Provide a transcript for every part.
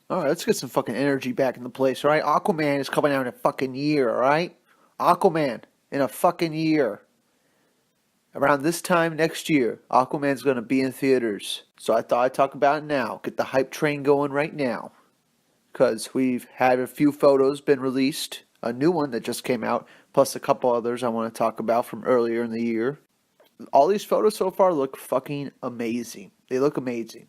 All right, let's get some fucking energy back in the place, all right? Aquaman is coming out in a fucking year, all right? Aquaman in a fucking year. Around this time next year, Aquaman's going to be in theaters. So I thought I'd talk about it now. Get the hype train going right now. Because we've had a few photos been released. A new one that just came out, plus a couple others I want to talk about from earlier in the year. All these photos so far look fucking amazing. They look amazing.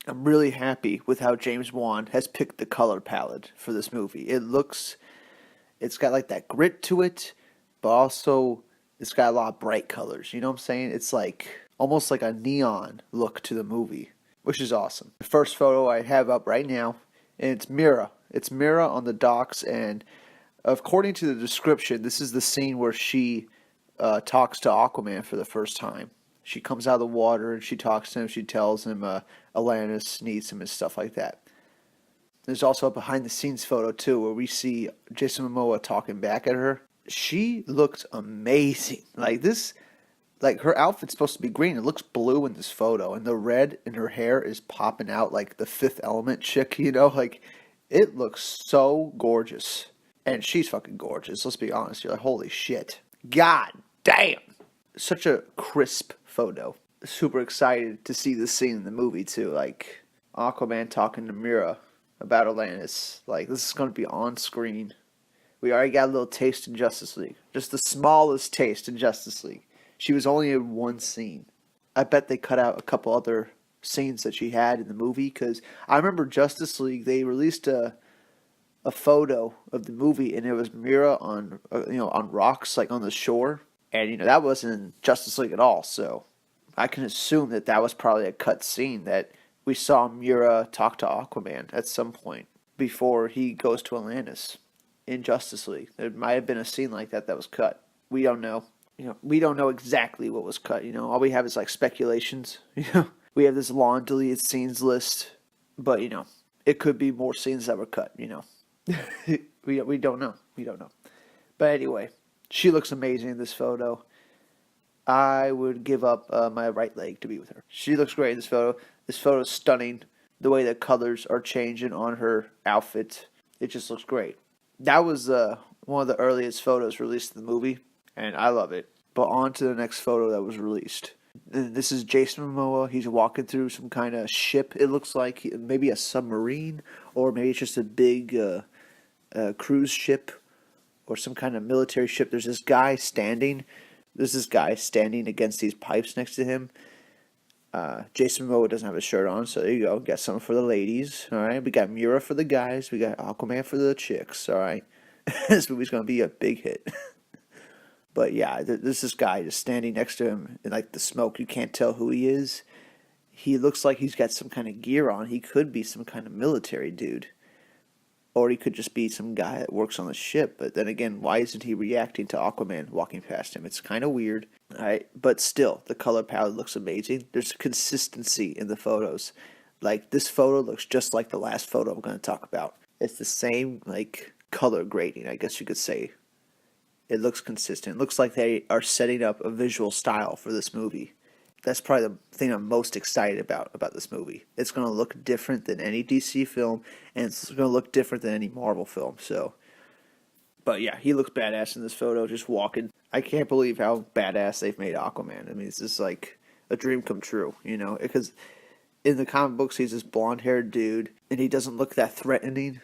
I'm really happy with how James Wan has picked the color palette for this movie. It's got like that grit to it, but also it's got a lot of bright colors. You know what I'm saying? It's like almost like a neon look to the movie, which is awesome. The first photo I have up right now, and it's Mira. It's Mira on the docks, and according to the description, this is the scene where she talks to Aquaman for the first time. She comes out of the water and she talks to him. She tells him Atlantis needs him and stuff like that. There's also a behind the scenes photo too where we see Jason Momoa talking back at her. She looks amazing. Like her outfit's supposed to be green. It looks blue in this photo, and the red in her hair is popping out like the Fifth Element chick. Like it looks so gorgeous, and she's fucking gorgeous. Let's be honest. You're like, holy shit, god damn, such a crisp photo. Super excited to see this scene in the movie too. Like Aquaman talking to Mira about Atlantis. Like this is going to be on screen. We already got a little taste in Justice League. Just the smallest taste in Justice League. She was only in one scene. I bet they cut out a couple other scenes that she had in the movie because I remember Justice League. They released a photo of the movie and it was Mira on on rocks like on the shore, and that wasn't in Justice League at all. So I can assume that that was probably a cut scene that we saw Mira talk to Aquaman at some point before he goes to Atlantis in Justice League. There might have been a scene like that that was cut. We don't know. We don't know exactly what was cut. All we have is like speculations. We have this long deleted scenes list, but it could be more scenes that were cut. We don't know. We don't know. But anyway, she looks amazing in this photo. I would give up my right leg to be with her. She looks great in this photo. This photo is stunning. The way the colors are changing on her outfit, it just looks great. That was one of the earliest photos released in the movie, and I love it. But on to the next photo that was released. This is Jason Momoa. He's walking through some kind of ship. It looks like maybe a submarine, or maybe it's just a big cruise ship, or some kind of military ship. There's this guy standing. There's this guy standing against these pipes next to him. Jason Momoa doesn't have a shirt on, so there you go. Got something for the ladies. All right, we got Mira for the guys. We got Aquaman for the chicks. All right, this movie's gonna be a big hit. But yeah, there's this guy just standing next to him in like the smoke. You can't tell who he is. He looks like he's got some kind of gear on. He could be some kind of military dude. Or he could just be some guy that works on the ship. But then again, why isn't he reacting to Aquaman walking past him? It's kind of weird. Alright, but still, the color palette looks amazing. There's consistency in the photos. Like, this photo looks just like the last photo I'm going to talk about. It's the same, like, color grading, I guess you could say. It looks consistent. It looks like they are setting up a visual style for this movie. That's probably the thing I'm most excited about this movie. It's going to look different than any DC film, and it's going to look different than any Marvel film. So, but yeah, he looks badass in this photo, just walking. I can't believe how badass they've made Aquaman. I mean, it's just like a dream come true, because in the comic books, he's this blonde-haired dude, and he doesn't look that threatening.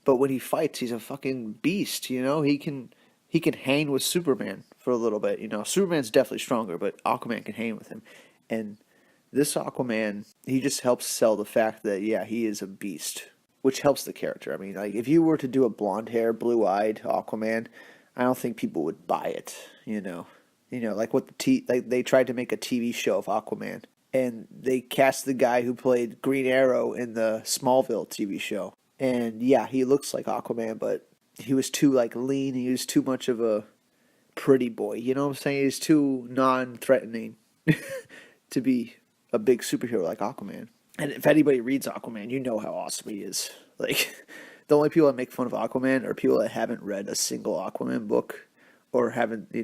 But when he fights, he's a fucking beast, He can hang with Superman for a little bit, Superman's definitely stronger, but Aquaman can hang with him. And this Aquaman, he just helps sell the fact that, yeah, he is a beast, which helps the character. I mean, like, if you were to do a blonde hair, blue-eyed Aquaman, I don't think people would buy it, like like they tried to make a TV show of Aquaman, and they cast the guy who played Green Arrow in the Smallville TV show. And yeah, he looks like Aquaman, but he was too like lean. He was too much of a pretty boy. You know what I'm saying? He's too non-threatening to be a big superhero like Aquaman. And if anybody reads Aquaman, you know how awesome he is. Like, the only people that make fun of Aquaman are people that haven't read a single Aquaman book or haven't,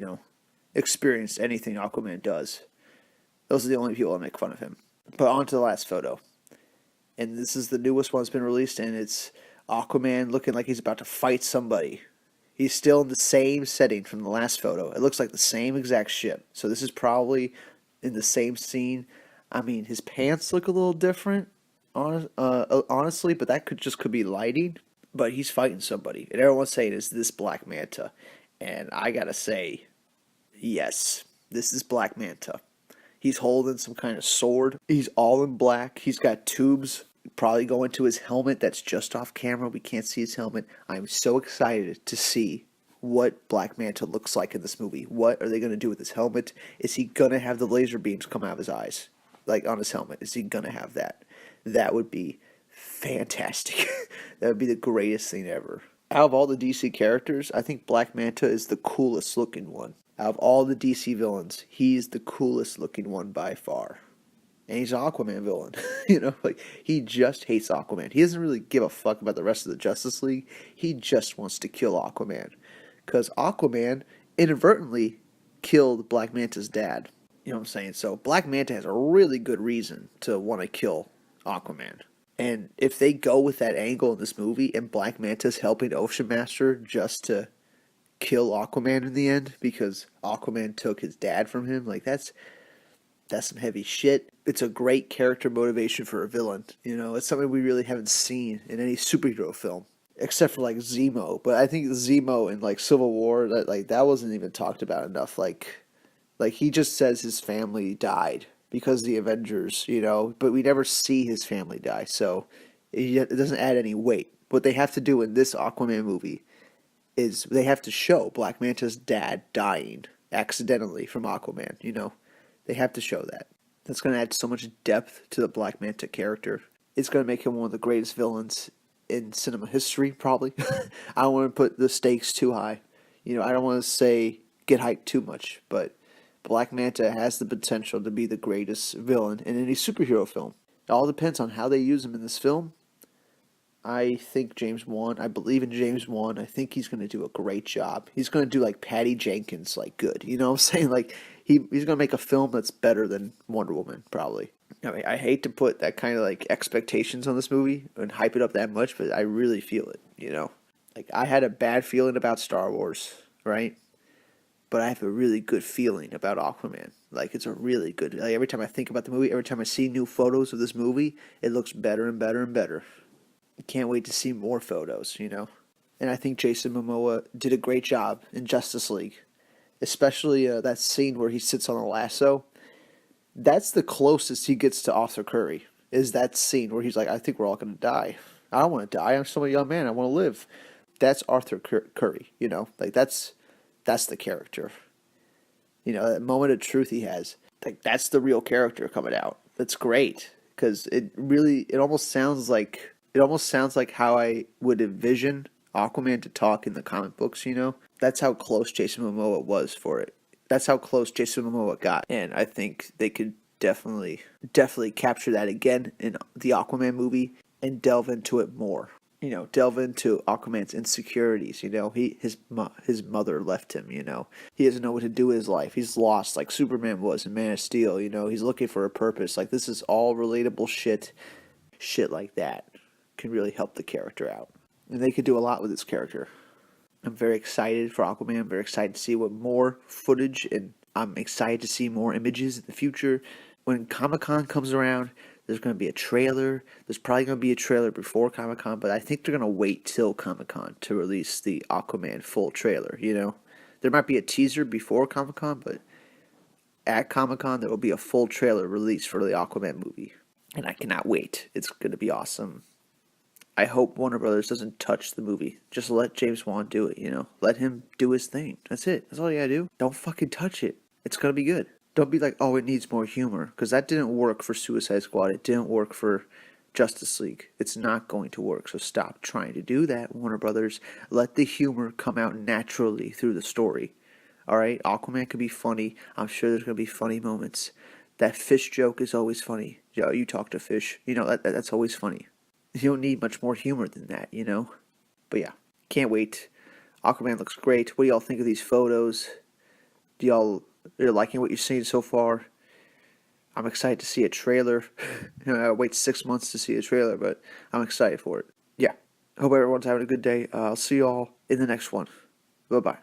experienced anything Aquaman does. Those are the only people that make fun of him. But on to the last photo. And this is the newest one that's been released, and it's Aquaman looking like he's about to fight somebody. He's still in the same setting from the last photo. It looks like the same exact ship. So this is probably in the same scene. I mean, his pants look a little different, honestly, but that could be lighting. But he's fighting somebody, and everyone's saying is this Black Manta, and I gotta say, yes, this is Black Manta. He's holding some kind of sword. He's all in black. He's got tubes probably going to his helmet that's just off camera. We can't see his helmet. I'm so excited to see what Black Manta looks like in this movie. What are they going to do with his helmet? Is he going to have the laser beams come out of his eyes? Like on his helmet? Is he going to have that? That would be fantastic. That would be the greatest thing ever. Out of all the DC characters, I think Black Manta is the coolest looking one. Out of all the DC villains, he's the coolest looking one by far. And he's an Aquaman villain. Like he just hates Aquaman. He doesn't really give a fuck about the rest of the Justice League. He just wants to kill Aquaman. Because Aquaman inadvertently killed Black Manta's dad. You know what I'm saying? So Black Manta has a really good reason to want to kill Aquaman. And if they go with that angle in this movie and Black Manta's helping Ocean Master just to kill Aquaman in the end because Aquaman took his dad from him, like that's some heavy shit. It's a great character motivation for a villain. It's something we really haven't seen in any superhero film except for like Zemo. But I think Zemo in like Civil War, that wasn't even talked about enough. Like he just says his family died because of the Avengers, but we never see his family die, so it doesn't add any weight. What they have to do in this Aquaman movie is they have to show Black Manta's dad dying accidentally from Aquaman, They have to show that. That's going to add so much depth to the Black Manta character. It's going to make him one of the greatest villains in cinema history, probably. I don't want to put the stakes too high. I don't want to say get hyped too much, but Black Manta has the potential to be the greatest villain in any superhero film. It all depends on how they use him in this film. I believe in James Wan. I think he's going to do a great job. He's going to do like Patty Jenkins, like good. You know what I'm saying? Like he's going to make a film that's better than Wonder Woman, probably. I mean, I hate to put that kind of like expectations on this movie and hype it up that much, but I really feel it, Like I had a bad feeling about Star Wars, right? But I have a really good feeling about Aquaman. Like it's a really good, like every time I think about the movie, every time I see new photos of this movie, it looks better and better and better. Can't wait to see more photos, And I think Jason Momoa did a great job in Justice League. Especially that scene where he sits on a lasso. That's the closest he gets to Arthur Curry. Is that scene where he's like, I think we're all going to die. I don't want to die. I'm still a young man. I want to live. That's Arthur Curry, Like that's the character. That moment of truth he has. Like that's the real character coming out. That's great. Because it almost sounds like how I would envision Aquaman to talk in the comic books, That's how close Jason Momoa was for it. That's how close Jason Momoa got. And I think they could definitely capture that again in the Aquaman movie and delve into it more. Delve into Aquaman's insecurities. His mother left him. He doesn't know what to do with his life. He's lost, like Superman was in Man of Steel. He's looking for a purpose. Like this is all relatable shit like that can really help the character out, and they could do a lot with this character. I'm very excited for Aquaman. I'm very excited to see what more footage, and I'm excited to see more images in the future. When Comic-Con comes around, there's going to be a trailer. There's probably going to be a trailer before Comic-Con, but I think they're going to wait till Comic-Con to release the Aquaman full trailer, There might be a teaser before Comic-Con, but at Comic-Con there will be a full trailer released for the Aquaman movie. And I cannot wait. It's going to be awesome. I hope Warner Brothers doesn't touch the movie. Just let James Wan do it, Let him do his thing. That's it. That's all you gotta do. Don't fucking touch it. It's gonna be good. Don't be like, oh, it needs more humor. Because that didn't work for Suicide Squad. It didn't work for Justice League. It's not going to work. So stop trying to do that, Warner Brothers. Let the humor come out naturally through the story. Alright? Aquaman could be funny. I'm sure there's gonna be funny moments. That fish joke is always funny. Yo, you talk to fish. That's always funny. You don't need much more humor than that, But yeah, can't wait. Aquaman looks great. What do y'all think of these photos? Are you liking what you're seeing so far? I'm excited to see a trailer. I wait 6 months to see a trailer, but I'm excited for it. Yeah. Hope everyone's having a good day. I'll see y'all in the next one. Bye bye.